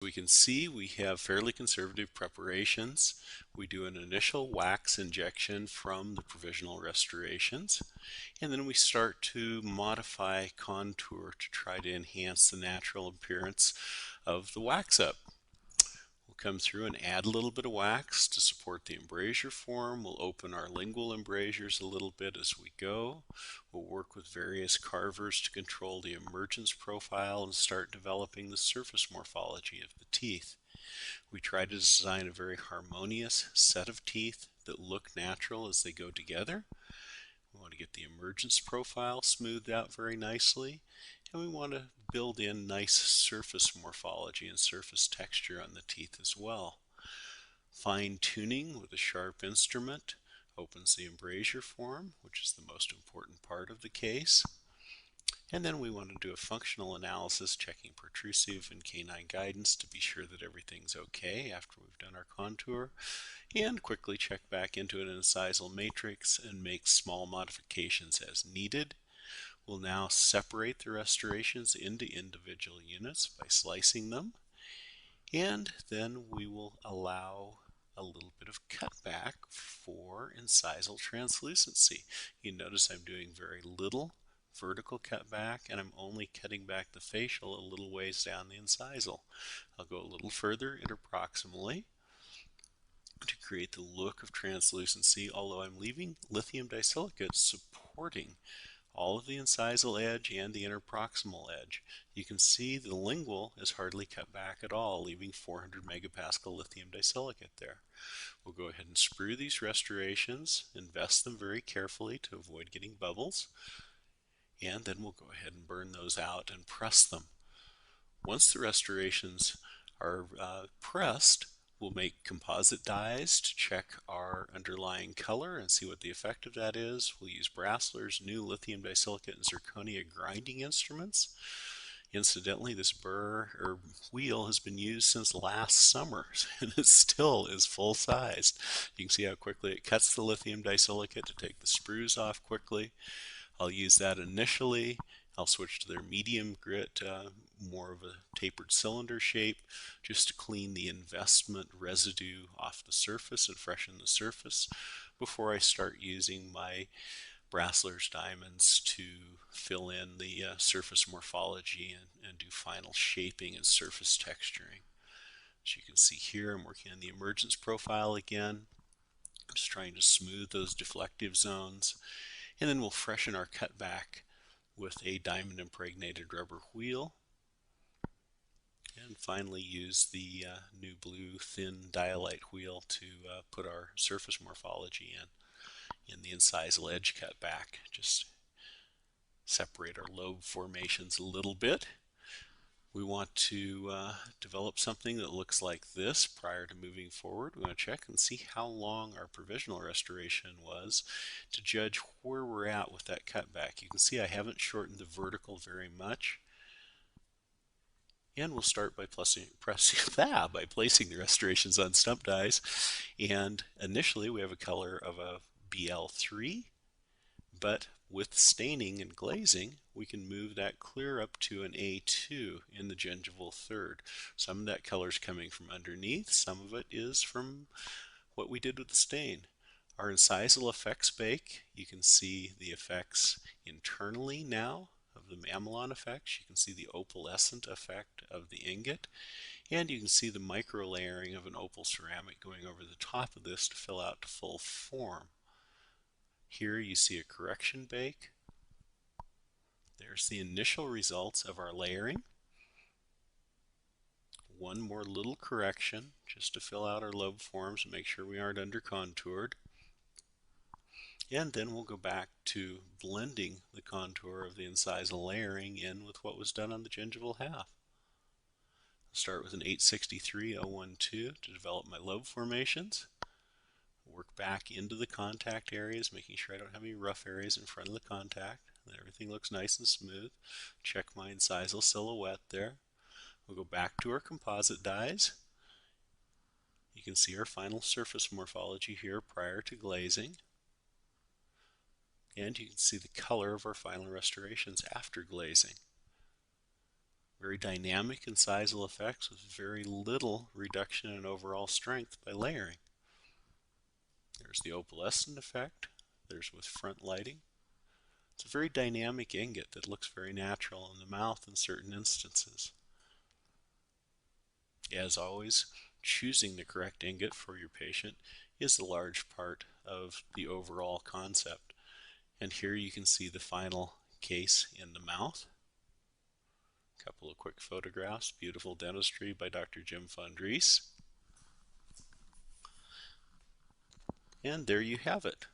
We can see we have fairly conservative preparations. We do an initial wax injection from the provisional restorations, and then we start to modify contour to try to enhance the natural appearance of the wax up. We'll come through and add a little bit of wax to support the embrasure form. We'll open our lingual embrasures a little bit as we go. We'll work with various carvers to control the emergence profile and start developing the surface morphology of the teeth. We try to design a very harmonious set of teeth that look natural as they go together. We want to get the emergence profile smoothed out very nicely, and we want to build in nice surface morphology and surface texture on the teeth as well. Fine tuning with a sharp instrument opens the embrasure form, which is the most important part of the case. And then we want to do a functional analysis, checking protrusive and canine guidance to be sure that everything's okay after we've done our contour, and quickly check back into an incisal matrix and make small modifications as needed. We'll now separate the restorations into individual units by slicing them, and then we will allow a little bit of cutback for incisal translucency. You notice I'm doing very little vertical cutback, and I'm only cutting back the facial a little ways down the incisal. I'll go a little further interproximally to create the look of translucency, although I'm leaving lithium disilicate supporting all of the incisal edge and the interproximal edge. You can see the lingual is hardly cut back at all, leaving 400 megapascal lithium disilicate there. We'll go ahead and sprue these restorations, invest them very carefully to avoid getting bubbles, and then we'll go ahead and burn those out and press them. Once the restorations are pressed, we'll make composite dyes to check our underlying color and see what the effect of that is. We'll use Brasseler's new lithium disilicate and zirconia grinding instruments. Incidentally, this burr or wheel has been used since last summer, and it still is full sized. You can see how quickly it cuts the lithium disilicate to take the sprues off quickly. I'll use that initially. I'll switch to their medium grit, more of a tapered cylinder shape, just to clean the investment residue off the surface and freshen the surface before I start using my Brasseler's diamonds to fill in the surface morphology and do final shaping and surface texturing. As you can see here, I'm working on the emergence profile again. I'm just trying to smooth those deflective zones, and then we'll freshen our cutback with a diamond impregnated rubber wheel, and finally use the new blue thin dialite wheel to put our surface morphology in the incisal edge cutback. Just separate our lobe formations a little bit. We want to develop something that looks like this prior to moving forward. We want to check and see how long our provisional restoration was to judge where we're at with that cutback. You can see I haven't shortened the vertical very much. And we'll start by placing the restorations on stump dies. And initially we have a color of a BL3, but with staining and glazing, we can move that clear up to an A2 in the gingival third. Some of that color is coming from underneath, some of it is from what we did with the stain. Our incisal effects bake, you can see the effects internally now of the mamelon effects. You can see the opalescent effect of the ingot, and you can see the micro layering of an opal ceramic going over the top of this to fill out to full form. Here you see a correction bake. There's the initial results of our layering. One more little correction just to fill out our lobe forms and make sure we aren't under contoured. And then we'll go back to blending the contour of the incisal layering in with what was done on the gingival half. I'll start with an 863-012 to develop my lobe formations. Work back into the contact areas, making sure I don't have any rough areas in front of the contact. And everything looks nice and smooth. Check my incisal silhouette there. We'll go back to our composite dyes. You can see our final surface morphology here prior to glazing. And you can see the color of our final restorations after glazing. Very dynamic and sizable effects with very little reduction in overall strength by layering. There's the opalescent effect. There's with front lighting. It's a very dynamic ingot that looks very natural in the mouth in certain instances. As always, choosing the correct ingot for your patient is a large part of the overall concept. And here you can see the final case in the mouth. A couple of quick photographs. Beautiful dentistry by Dr. Jim Fondries. And there you have it.